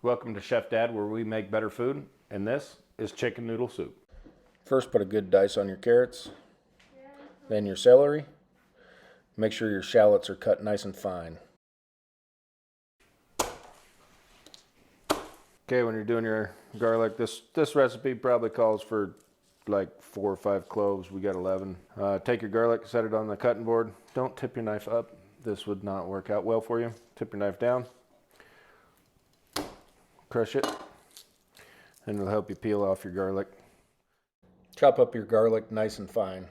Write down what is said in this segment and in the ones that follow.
Welcome to Chef Dad, where we make better food, and this is chicken noodle soup. First, put a good dice on your carrots, then your celery. Make sure your shallots are cut nice and fine. Okay, when you're doing your garlic, this recipe probably calls for like 4 or 5 cloves. We got 11. Take your garlic, set it on the cutting board. Don't tip your knife up. This would not work out well for you. Tip your knife down. Crush it, and it'll help you peel off your garlic. Chop up your garlic nice and fine.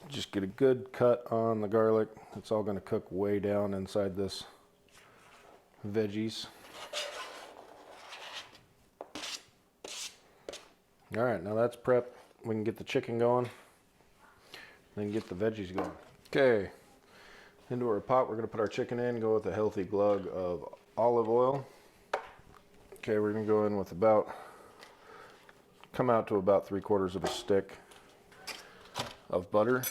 Just get a good cut on the garlic. It's all going to cook way down inside this veggies. All right, now that's prepped. We can get the chicken going, then get the veggies going. Okay, into our pot, we're going to put our chicken in. Go with a healthy glug of olive oil. Okay, we're going to go in with come out to about 3/4 of a stick of butter.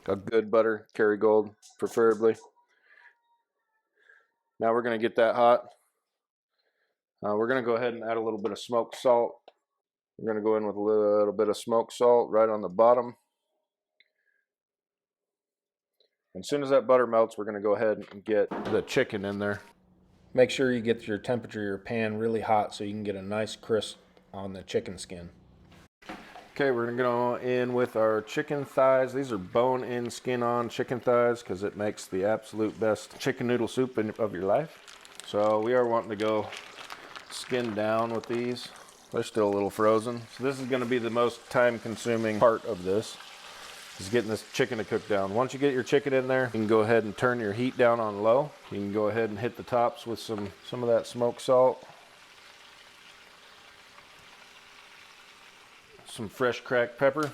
A good butter, Kerrygold, preferably. Now we're going to get that hot. We're going to go ahead and add a little bit of smoked salt. We're going to go in with a little bit of smoked salt right on the bottom. As soon as that butter melts, we're going to go ahead and get the chicken in there. Make sure you get your temperature of your pan really hot so you can get a nice crisp on the chicken skin. Okay, we're going to go in with our chicken thighs. These are bone-in, skin-on chicken thighs because it makes the absolute best chicken noodle soup of your life. So we are wanting to go skin down with these. They're still a little frozen. So this is going to be the most time-consuming part of this, is getting this chicken to cook down. Once you get your chicken in there, you can go ahead and turn your heat down on low. You can go ahead and hit the tops with some of that smoked salt. Some fresh cracked pepper.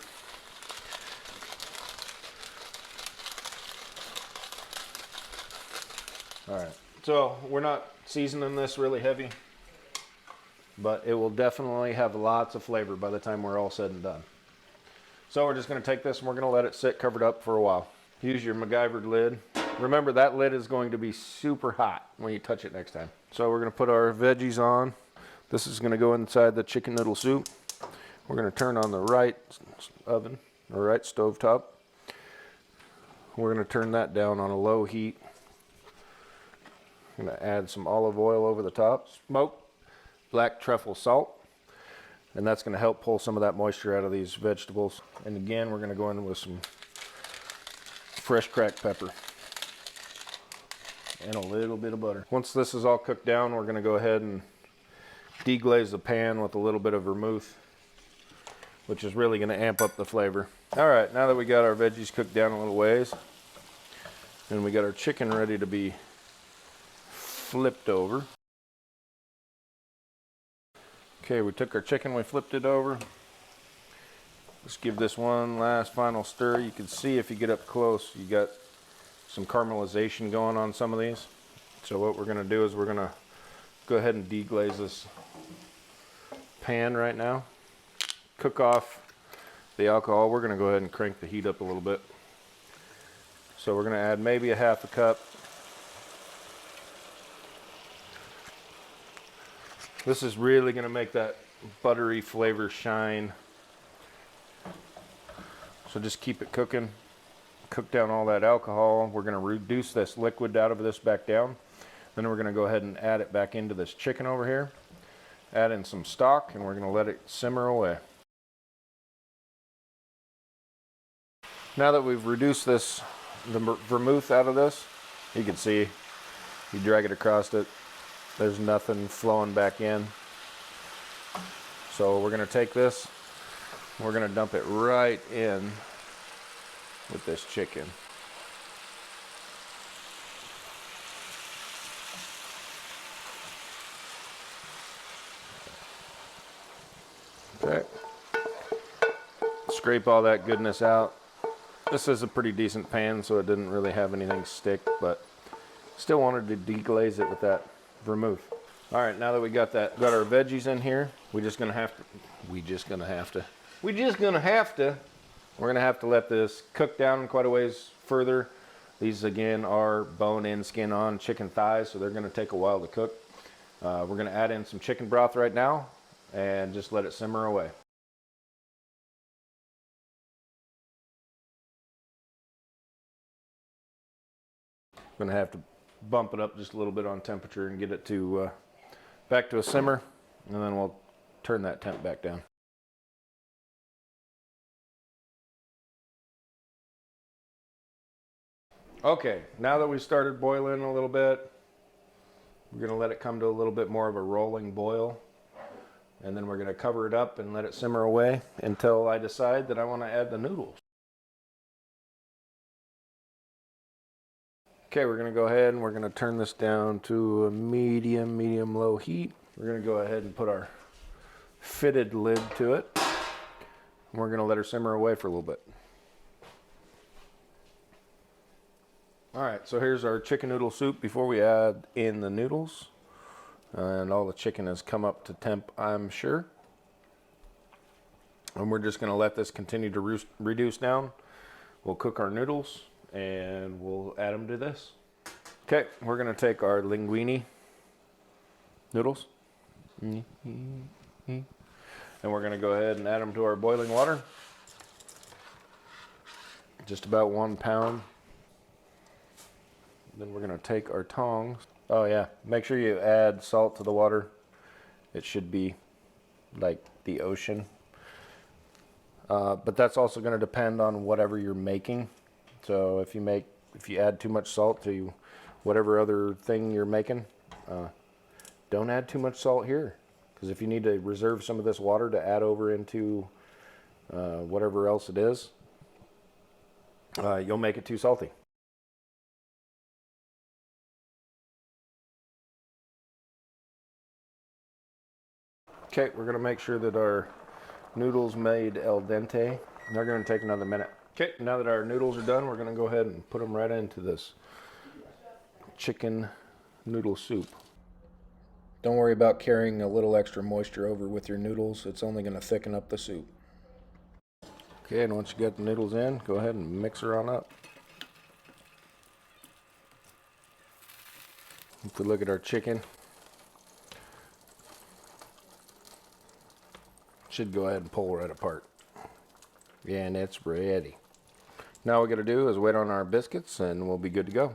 All right, so we're not seasoning this really heavy, but it will definitely have lots of flavor by the time we're all said and done. So we're just going to take this and we're going to let it sit covered up for a while. Use your MacGyvered lid. Remember, that lid is going to be super hot when you touch it next time. So we're going to put our veggies on. This is going to go inside the chicken noodle soup. We're going to turn on the right oven, or right stovetop. We're going to turn that down on a low heat. I'm going to add some olive oil over the top. Smoked black truffle salt. And that's going to help pull some of that moisture out of these vegetables. And again, we're going to go in with some fresh cracked pepper. And a little bit of butter. Once this is all cooked down, we're going to go ahead and deglaze the pan with a little bit of vermouth, which is really going to amp up the flavor. All right, now that we got our veggies cooked down a little ways, and we got our chicken ready to be flipped over. Okay, we took our chicken, we flipped it over. Let's give this one last final stir. You can see if you get up close, you got some caramelization going on some of these. So what we're going to do is we're going to go ahead and deglaze this pan right now. Cook off the alcohol. We're going to go ahead and crank the heat up a little bit. So we're going to add maybe a half a cup. This is really going to make that buttery flavor shine. So just keep it cooking. Cook down all that alcohol. We're going to reduce this liquid out of this back down. Then we're going to go ahead and add it back into this chicken over here. Add in some stock, and we're going to let it simmer away. Now that we've reduced the vermouth out of this, you can see, you drag it across it, there's nothing flowing back in. So we're going to take this, we're going to dump it right in with this chicken. Okay. Scrape all that goodness out. This is a pretty decent pan, so it didn't really have anything stick, but still wanted to deglaze it with that vermouth. All right, now that we got our veggies in here, we're gonna have to let this cook down quite a ways further These again are bone-in, skin-on chicken thighs, so they're going to take a while to cook. We're going to add in some chicken broth right now and just let it simmer away. Going to have to bump it up just a little bit on temperature and get it to back to a simmer, and then we'll turn that temp back down. Okay, now that we started boiling a little bit, we're going to let it come to a little bit more of a rolling boil, and then we're going to cover it up and let it simmer away until I decide that I want to add the noodles. Okay, we're going to go ahead and we're going to turn this down to a medium low heat. We're going to go ahead and put our fitted lid to it. And we're going to let her simmer away for a little bit. All right, so here's our chicken noodle soup before we add in the noodles. And all the chicken has come up to temp, I'm sure. And we're just going to let this continue to reduce down. We'll cook our noodles and we'll add them to this. Okay, we're going to take our linguine noodles. And we're going to go ahead and add them to our boiling water. Just about 1 pound. Then we're going to take our tongs. Oh yeah, make sure you add salt to the water. It should be like the ocean. But that's also going to depend on whatever you're making. So if you add too much salt to whatever other thing you're making, don't add too much salt here. Because if you need to reserve some of this water to add over into whatever else it is, you'll make it too salty. Okay, we're going to make sure that our noodles made al dente. They're going to take another minute. Okay, now that our noodles are done, we're going to go ahead and put them right into this chicken noodle soup. Don't worry about carrying a little extra moisture over with your noodles. It's only going to thicken up the soup. Okay, and once you get the noodles in, go ahead and mix her on up. If we look at our chicken, should go ahead and pull right apart. Yeah, and it's ready. Now what we got to do is wait on our biscuits and we'll be good to go.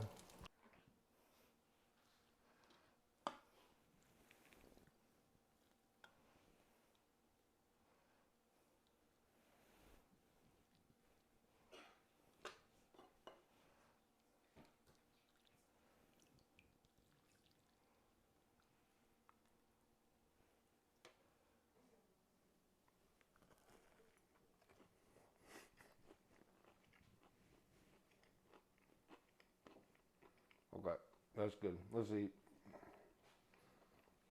Okay, that's good. Let's eat.